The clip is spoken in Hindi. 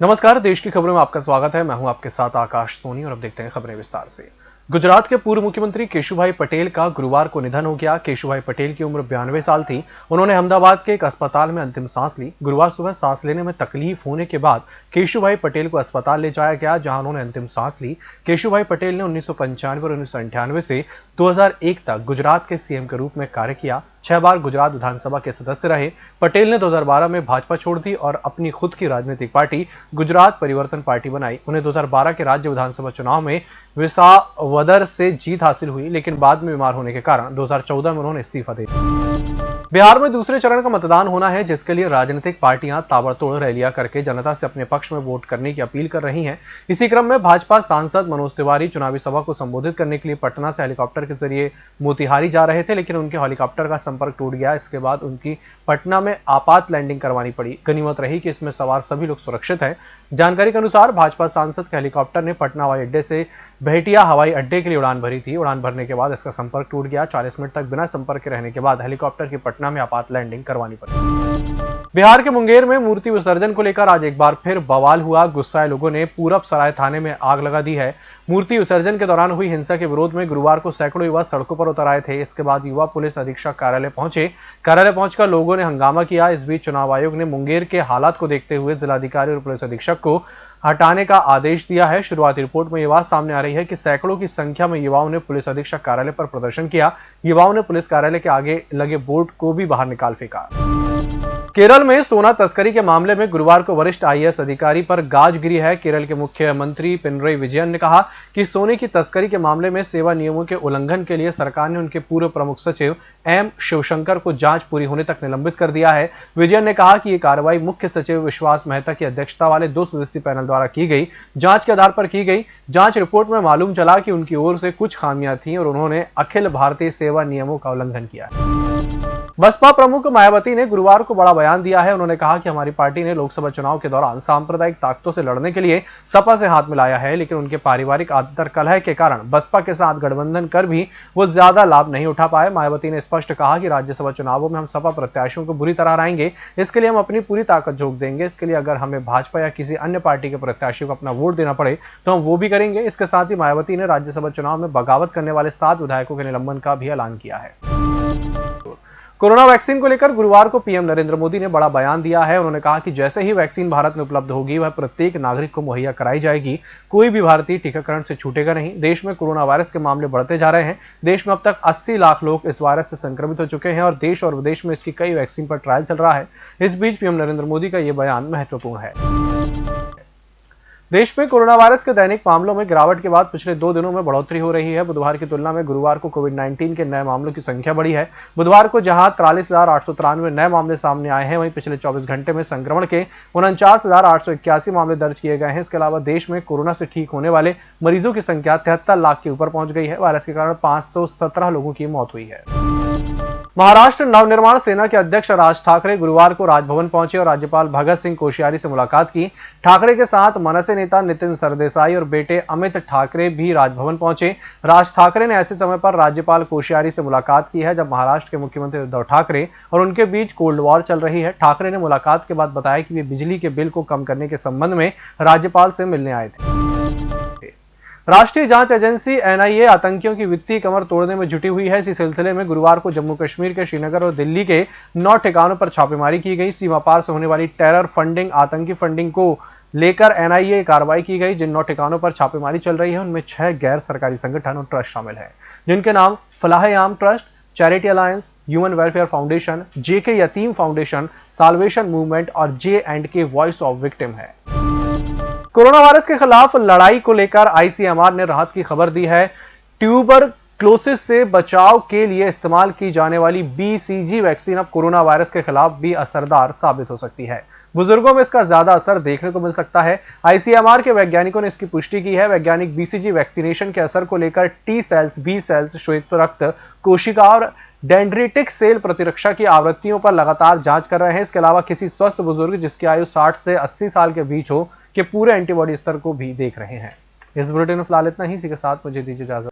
नमस्कार, देश की खबरों में आपका स्वागत है। मैं हूं आपके साथ आकाश सोनी और अब देखते हैं खबरें विस्तार से। गुजरात के पूर्व मुख्यमंत्री केशुभाई पटेल का गुरुवार को निधन हो गया। केशुभाई पटेल की उम्र 92 साल थी। उन्होंने अहमदाबाद के एक अस्पताल में अंतिम सांस ली। गुरुवार सुबह सांस लेने में तकलीफ होने के बाद केशुभाई पटेल को अस्पताल ले जाया गया, जहां उन्होंने अंतिम सांस ली। केशुभाई पटेल ने 1995 और 1998 से 2001 तक गुजरात के सीएम के रूप में कार्य किया। 6 बार गुजरात विधानसभा के सदस्य रहे। पटेल ने 2012 में भाजपा छोड़ दी और अपनी खुद की राजनीतिक पार्टी गुजरात परिवर्तन पार्टी बनाई। उन्हें 2012 के राज्य विधानसभा चुनाव में विसावदर से जीत हासिल हुई, लेकिन बाद में बीमार होने के कारण 2014 में उन्होंने इस्तीफा दे दिया। बिहार में दूसरे चरण का मतदान होना है, जिसके लिए राजनीतिक पार्टियां ताबड़तोड़ रैलियां करके जनता से अपने पक्ष में वोट करने की अपील कर रही हैं। इसी क्रम में भाजपा सांसद मनोज तिवारी चुनावी सभा को संबोधित करने के लिए पटना से हेलीकॉप्टर के जरिए मोतिहारी जा रहे थे, लेकिन उनके हेलीकॉप्टर का संपर्क टूट गया। इसके बाद उनकी पटना में आपात लैंडिंग करवानी पड़ी। गनीमत रही कि इसमें सवार सभी लोग सुरक्षित हैं। जानकारी के अनुसार भाजपा सांसद के हेलीकॉप्टर ने पटना हवाई अड्डे से भेटिया हवाई अड्डे के लिए उड़ान भरी थी। उड़ान भरने के बाद इसका संपर्क टूट गया। 40 मिनट तक बिना संपर्क के रहने के बाद हेलीकॉप्टर की पटना में आपात लैंडिंग करवानी पड़ी। बिहार के मुंगेर में मूर्ति विसर्जन को लेकर आज एक बार फिर बवाल हुआ। गुस्साए लोगों ने पूरब सराय थाने में आग लगा दी है। मूर्ति विसर्जन के दौरान हुई हिंसा के विरोध में गुरुवार को सैकड़ों युवा सड़कों पर उतर आए थे। इसके बाद युवा पुलिस अधीक्षक कार्यालय पहुंचे। कार्यालय पहुंचकर लोगों ने हंगामा किया। इस बीच चुनाव आयोग ने मुंगेर के हालात को देखते हुए जिलाधिकारी और पुलिस अधीक्षक को हटाने का आदेश दिया है। शुरुआती रिपोर्ट में यह बात सामने आ रही है कि सैकड़ों की संख्या में युवाओं ने पुलिस अधीक्षक कार्यालय पर प्रदर्शन किया। युवाओं ने पुलिस कार्यालय के आगे लगे बोर्ड को भी बाहर निकाल फेंका। केरल में सोना तस्करी के मामले में गुरुवार को वरिष्ठ आईएएस अधिकारी पर गाज गिरी है। केरल के मुख्यमंत्री पिनरई विजयन ने कहा कि सोने की तस्करी के मामले में सेवा नियमों के उल्लंघन के लिए सरकार ने उनके पूर्व प्रमुख सचिव एम शिवशंकर को जांच पूरी होने तक निलंबित कर दिया है। विजयन ने कहा कि यह कार्रवाई मुख्य सचिव विश्वास मेहता की अध्यक्षता वाले 2 सदस्यीय पैनल द्वारा की गई जांच के आधार पर की गई। जांच रिपोर्ट में मालूम चला कि उनकी ओर से कुछ खामियां थीं और उन्होंने अखिल भारतीय सेवा नियमों का उल्लंघन किया है। बसपा प्रमुख मायावती ने गुरुवार को बड़ा बयान दिया है। उन्होंने कहा कि हमारी पार्टी ने लोकसभा चुनाव के दौरान सांप्रदायिक ताकतों से लड़ने के लिए सपा से हाथ मिलाया है, लेकिन उनके पारिवारिक अंतर्कलह के कारण बसपा के साथ गठबंधन कर भी वो ज्यादा लाभ नहीं उठा पाए। मायावती ने स्पष्ट कहा कि राज्यसभा चुनावों में हम सपा प्रत्याशियों को बुरी तरह हराएंगे। इसके लिए हम अपनी पूरी ताकत झोंक देंगे। इसके लिए अगर हमें भाजपा या किसी अन्य पार्टी के प्रत्याशियों को अपना वोट देना पड़े तो हम वो भी करेंगे। इसके साथ ही मायावती ने राज्यसभा चुनाव में बगावत करने वाले 7 विधायकों के निलंबन का भी ऐलान किया है। कोरोना वैक्सीन को लेकर गुरुवार को पीएम नरेंद्र मोदी ने बड़ा बयान दिया है। उन्होंने कहा कि जैसे ही वैक्सीन भारत में उपलब्ध होगी वह प्रत्येक नागरिक को मुहैया कराई जाएगी। कोई भी भारतीय टीकाकरण से छूटेगा नहीं। देश में कोरोना वायरस के मामले बढ़ते जा रहे हैं। देश में अब तक 80 लाख लोग इस वायरस से संक्रमित हो चुके हैं और देश और विदेश में इसकी कई वैक्सीन पर ट्रायल चल रहा है। इस बीच पीएम नरेंद्र मोदी का यह बयान महत्वपूर्ण है। देश में कोरोना वायरस के दैनिक मामलों में गिरावट के बाद पिछले 2 दिनों में बढ़ोतरी हो रही है। बुधवार की तुलना में गुरुवार को कोविड-19 के नए मामलों की संख्या बढ़ी है। बुधवार को जहां 43,893 नए मामले सामने आए हैं, वहीं पिछले 24 घंटे में संक्रमण के 49,881 मामले दर्ज किए गए हैं। इसके अलावा देश में कोरोना से ठीक होने वाले मरीजों की संख्या 73 लाख के ऊपर पहुंच गई है। वायरस के कारण 517 लोगों की मौत हुई है। महाराष्ट्र नवनिर्माण सेना के अध्यक्ष राज ठाकरे गुरुवार को राजभवन पहुंचे और राज्यपाल भगत सिंह कोश्यारी से मुलाकात की। ठाकरे के साथ मनसे नेता नितिन सरदेसाई और बेटे अमित ठाकरे भी राजभवन पहुंचे। राज ठाकरे ने ऐसे समय पर राज्यपाल कोश्यारी से मुलाकात की है जब महाराष्ट्र के मुख्यमंत्री उद्धव ठाकरे और उनके बीच कोल्ड वॉर चल रही है। ठाकरे ने मुलाकात के बाद बताया कि वे बिजली के बिल को कम करने के संबंध में राज्यपाल से मिलने आए थे। राष्ट्रीय जांच एजेंसी एनआईए आतंकियों की वित्तीय कमर तोड़ने में जुटी हुई है। इसी सिलसिले में गुरुवार को जम्मू कश्मीर के श्रीनगर और दिल्ली के 9 ठिकानों पर छापेमारी की गई। सीमा पार से होने वाली टेरर फंडिंग, आतंकी फंडिंग को लेकर एनआईए कार्रवाई की गई। जिन 9 ठिकानों पर छापेमारी चल रही है उनमें 6 गैर सरकारी संगठन और ट्रस्ट शामिल हैं, जिनके नाम Falah-e-Aam trust, charity alliance, human welfare foundation, J K Yateem foundation, salvation movement और J&K वॉइस ऑफ विक्टिम है। कोरोना वायरस के खिलाफ लड़ाई को लेकर आईसीएमआर ने राहत की खबर दी है। ट्यूबरक्लोसिस से बचाव के लिए इस्तेमाल की जाने वाली BCG वैक्सीन अब कोरोना वायरस के खिलाफ भी असरदार साबित हो सकती है। बुजुर्गों में इसका ज्यादा असर देखने को मिल सकता है। आईसीएमआर के वैज्ञानिकों ने इसकी पुष्टि की है। वैज्ञानिक BCG वैक्सीनेशन के असर को लेकर T सेल्स, B सेल्स, श्वेत रक्त कोशिका और डेंड्रिटिक सेल प्रतिरक्षा की आवृत्तियों पर लगातार जांच कर रहे हैं। इसके अलावा किसी स्वस्थ बुजुर्ग जिसकी आयु 60 से 80 साल के बीच हो के पूरे एंटीबॉडी स्तर को भी देख रहे हैं। इस बुलेटिन में फिलहाल इतना ही। इसी के साथ मुझे दीजिए इजाजत।